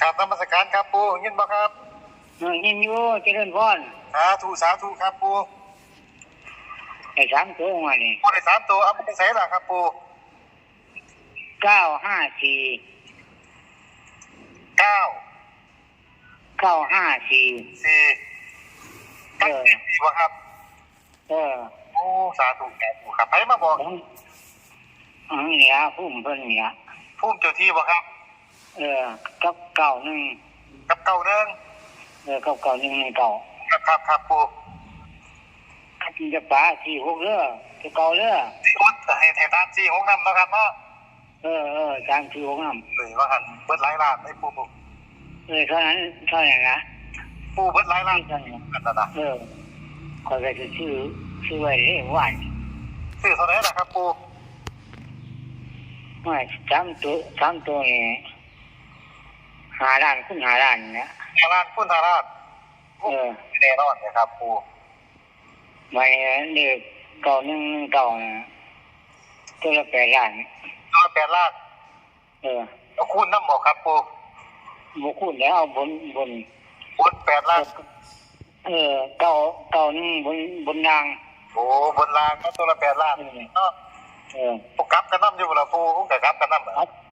ครับนมัสการครับปูยินบ่ครับยินอยู่เจริญพรสาธุครับปูไอ้สามตัวมานี่ปูได้3 ตัวเอาไปใส่ล่ะครับปู954 9 954 4ตั้งใจดีบ่ครับโอ้สาธุครับไผมาบอกเนี่ยพุ่มเพิ่นเนี่ยภูมิเจ้าที่บ่ครับกับ91กับ91กับ91ในเก่าครับปูกับจะป่า46เด้อจะเก่าเด้อสิอุดให้ตาม46นำเนาะครับเนาะตาม46นำเลยว่าหั่นเบิดหลายล้านไอ้ปูเท่านั้นนะปูเบิดหลายล้านเท่านั้นนะข้อยก็สิซื้อไว้เด้ว่านซื้อเท่าไหร่ล่ะครับปูว่า3ตัวนี่5ล้านคูณ5ล้านเนี่ย5ล้านคูณ5ล้านแน่นอนนะครับปูไม่เด็ก91นะตัวละ8ล้าน8ล้านเอาคูณนำบ่ครับปูบ่คูณแล้วเอาบน8ล้าน91บนรางโอ้บนรางก็ตัวละ8ล้านเนาะกลับกันนำอยู่บ่ล่ะปูก็กลับกันนำ